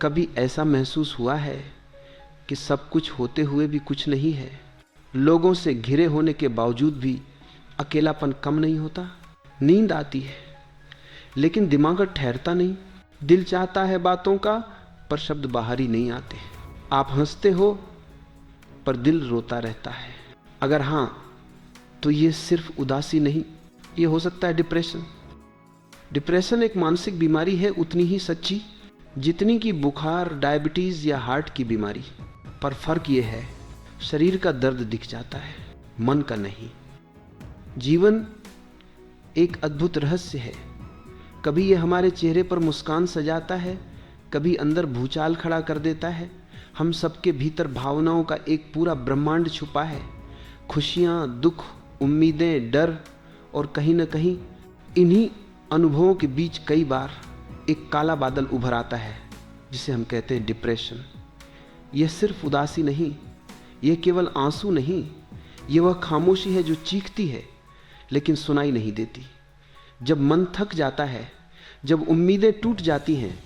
कभी ऐसा महसूस हुआ है कि सब कुछ होते हुए भी कुछ नहीं है, लोगों से घिरे होने के बावजूद भी अकेलापन कम नहीं होता? नींद आती है लेकिन दिमाग ठहरता नहीं, दिल चाहता है बातों का पर शब्द बाहर ही नहीं आते। आप हंसते हो पर दिल रोता रहता है। अगर हां तो ये सिर्फ उदासी नहीं, ये हो सकता है डिप्रेशन। डिप्रेशन एक मानसिक बीमारी है, उतनी ही सच्ची जितनी कि बुखार, डायबिटीज या हार्ट की बीमारी। पर फर्क ये है, शरीर का दर्द दिख जाता है, मन का नहीं। जीवन एक अद्भुत रहस्य है, कभी ये हमारे चेहरे पर मुस्कान सजाता है, कभी अंदर भूचाल खड़ा कर देता है। हम सबके भीतर भावनाओं का एक पूरा ब्रह्मांड छुपा है, खुशियां, दुख, उम्मीदें, डर, और कहीं ना कहीं इन्हीं अनुभवों के बीच कई बार एक काला बादल उभर आता है जिसे हम कहते हैं डिप्रेशन। यह सिर्फ उदासी नहीं, यह केवल आंसू नहीं, यह वह खामोशी है जो चीखती है लेकिन सुनाई नहीं देती। जब मन थक जाता है, जब उम्मीदें टूट जाती हैं,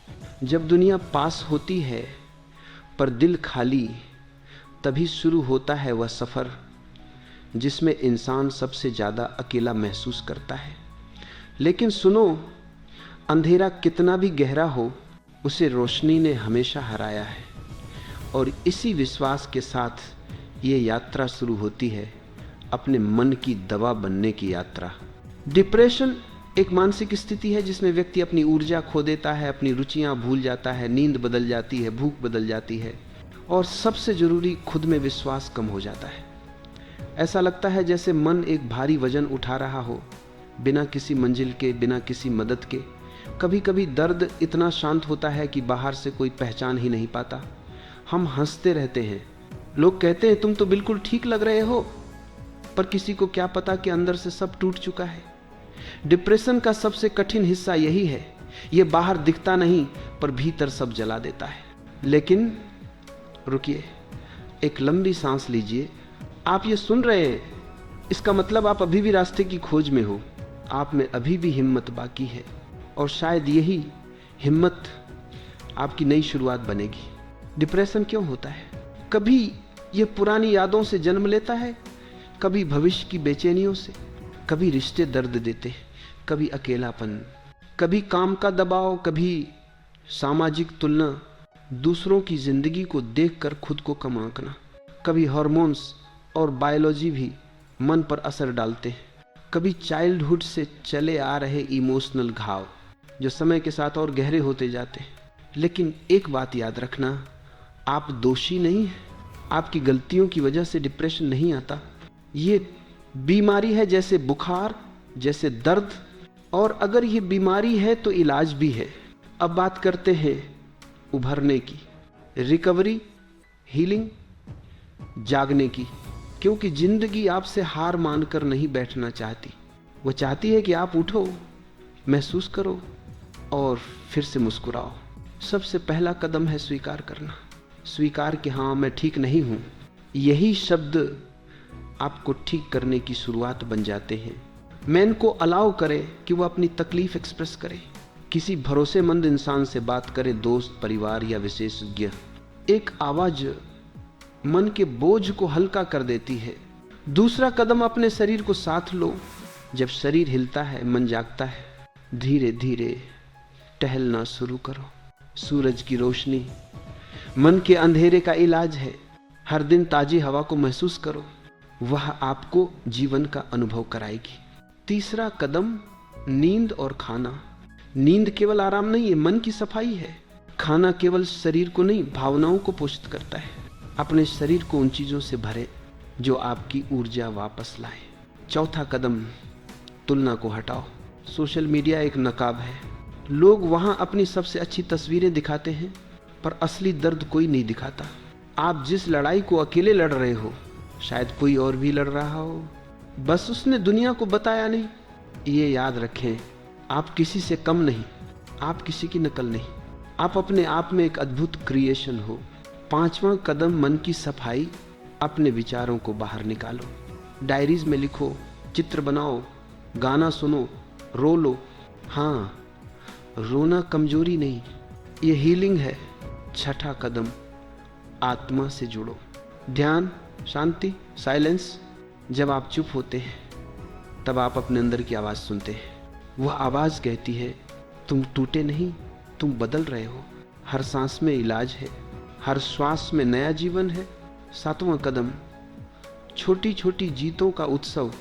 जब दुनिया पास होती है पर दिल खाली, तभी शुरू होता है वह सफ़र जिसमें इंसान सबसे ज़्यादा अकेला महसूस करता है। लेकिन सुनो, अंधेरा कितना भी गहरा हो, उसे रोशनी ने हमेशा हराया है। और इसी विश्वास के साथ ये यात्रा शुरू होती है, अपने मन की दवा बनने की यात्रा। डिप्रेशन एक मानसिक स्थिति है जिसमें व्यक्ति अपनी ऊर्जा खो देता है, अपनी रुचियां भूल जाता है, नींद बदल जाती है, भूख बदल जाती है, और सबसे जरूरी खुद में विश्वास कम हो जाता है। ऐसा लगता है जैसे मन एक भारी वजन उठा रहा हो, बिना किसी मंजिल के, बिना किसी मदद के। कभी कभी दर्द इतना शांत होता है कि बाहर से कोई पहचान ही नहीं पाता। हम हंसते रहते हैं, लोग कहते हैं तुम तो बिल्कुल ठीक लग रहे हो, पर किसी को क्या पता कि अंदर से सब टूट चुका है। डिप्रेशन का सबसे कठिन हिस्सा यही है, यह बाहर दिखता नहीं पर भीतर सब जला देता है। लेकिन रुकिए, एक लंबी सांस लीजिए। आप ये सुन रहे हैं, इसका मतलब आप अभी भी रास्ते की खोज में हो, आप में अभी भी हिम्मत बाकी है, और शायद यही हिम्मत आपकी नई शुरुआत बनेगी। डिप्रेशन क्यों होता है? कभी ये पुरानी यादों से जन्म लेता है, कभी भविष्य की बेचैनियों से, कभी रिश्ते दर्द देते, कभी अकेलापन, कभी काम का दबाव, कभी सामाजिक तुलना, दूसरों की जिंदगी को देखकर खुद को कम आंकना, कभी हार्मोन्स और बायोलॉजी भी मन पर असर डालते हैं, कभी चाइल्डहुड से चले आ रहे इमोशनल घाव जो समय के साथ और गहरे होते जाते हैं। लेकिन एक बात याद रखना, आप दोषी नहीं हैं, आपकी गलतियों की वजह से डिप्रेशन नहीं आता। ये बीमारी है, जैसे बुखार, जैसे दर्द, और अगर ये बीमारी है तो इलाज भी है। अब बात करते हैं उभरने की, रिकवरी, हीलिंग, जागने की। क्योंकि जिंदगी आपसे हार मानकर नहीं बैठना चाहती, वो चाहती है कि आप उठो, महसूस करो और फिर से मुस्कुराओ। सबसे पहला कदम है स्वीकार करना, स्वीकार कि हाँ मैं ठीक नहीं हूँ। यही शब्द आपको ठीक करने की शुरुआत बन जाते हैं। मैन को अलाउ करे कि वो अपनी तकलीफ एक्सप्रेस करे, किसी भरोसेमंद इंसान से बात करे, दोस्त, परिवार या विशेषज्ञ। एक आवाज मन के बोझ को हल्का कर देती है। दूसरा कदम, अपने शरीर को साथ लो। जब शरीर हिलता है, मन जागता है। धीरे धीरे टहलना शुरू करो। सूरज की रोशनी मन के अंधेरे का इलाज है। हर दिन ताजी हवा को महसूस करो, वह आपको जीवन का अनुभव कराएगी। तीसरा कदम, नींद और खाना। नींद केवल आराम नहीं है, मन की सफाई है। खाना केवल शरीर को नहीं, भावनाओं को पोषित करता है। अपने शरीर को उन चीजों से भरे जो आपकी ऊर्जा वापस लाए। चौथा कदम, तुलना को हटाओ। सोशल मीडिया एक नकाब है, लोग वहां अपनी सबसे अच्छी तस्वीरें दिखाते हैं पर असली दर्द कोई नहीं दिखाता। आप जिस लड़ाई को अकेले लड़ रहे हो, शायद कोई और भी लड़ रहा हो, बस उसने दुनिया को बताया नहीं। ये याद रखें, आप किसी से कम नहीं, आप किसी की नकल नहीं, आप अपने आप में एक अद्भुत क्रिएशन हो। पांचवा कदम, मन की सफाई। अपने विचारों को बाहर निकालो, डायरीज में लिखो, चित्र बनाओ, गाना सुनो, रो लो। हाँ, रोना कमजोरी नहीं, ये हीलिंग है। छठा कदम, आत्मा से जुड़ो। ध्यान, शांति, साइलेंस। जब आप चुप होते हैं तब आप अपने अंदर की आवाज़ सुनते हैं। वह आवाज़ कहती है, तुम टूटे नहीं, तुम बदल रहे हो। हर सांस में इलाज है, हर श्वास में नया जीवन है। सातवां कदम, छोटी छोटी जीतों का उत्सव।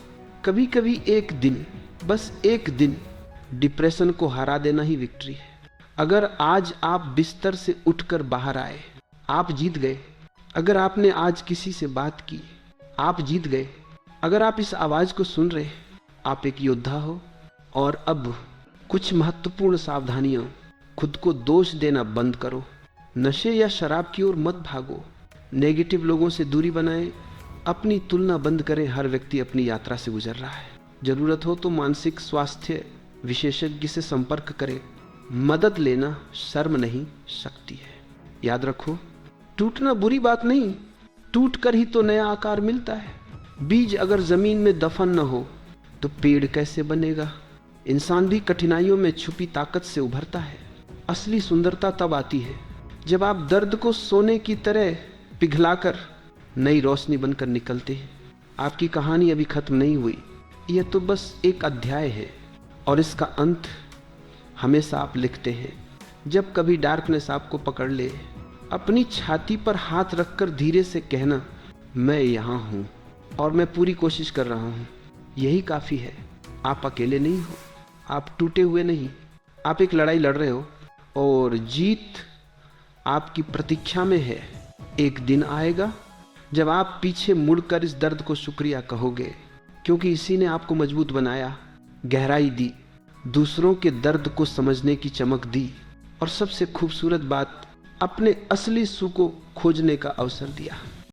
कभी कभी एक दिन, बस एक दिन डिप्रेशन को हरा देना ही विक्ट्री है। अगर आज आप बिस्तर से उठकर बाहर आए, आप जीत गए। अगर आपने आज किसी से बात की, आप जीत गए। अगर आप इस आवाज़ को सुन रहे, आप एक योद्धा हो। और अब कुछ महत्वपूर्ण सावधानियां। खुद को दोष देना बंद करो। नशे या शराब की ओर मत भागो। नेगेटिव लोगों से दूरी बनाएं। अपनी तुलना बंद करें। हर व्यक्ति अपनी यात्रा से गुजर रहा है। जरूरत हो तो मानसिक स्वास्थ्य विशेषज्ञ से संपर्क करें। मदद लेना शर्म नहीं, शक्ति है। याद रखो, टूटना बुरी बात नहीं, टूट कर ही तो नया आकार मिलता है। बीज अगर जमीन में दफन न हो तो पेड़ कैसे बनेगा। इंसान भी कठिनाइयों में छुपी ताकत से उभरता है। असली सुंदरता तब आती है जब आप दर्द को सोने की तरह पिघलाकर नई रोशनी बनकर निकलते हैं। आपकी कहानी अभी खत्म नहीं हुई, यह तो बस एक अध्याय है और इसका अंत हमेशा आप लिखते हैं। जब कभी डार्कनेस आपको पकड़ ले, अपनी छाती पर हाथ रखकर धीरे से कहना, मैं यहाँ हूँ और मैं पूरी कोशिश कर रहा हूँ। यही काफ़ी है। आप अकेले नहीं हो, आप टूटे हुए नहीं। आप एक लड़ाई लड़ रहे हो और जीत आपकी प्रतीक्षा में है। एक दिन आएगा जब आप पीछे मुड़कर इस दर्द को शुक्रिया कहोगे, क्योंकि इसी ने आपको मजबूत बनाया, गहराई दी, दूसरों के दर्द को समझने की चमक दी और सबसे खूबसूरत बात, अपने असली सुख को खोजने का अवसर दिया।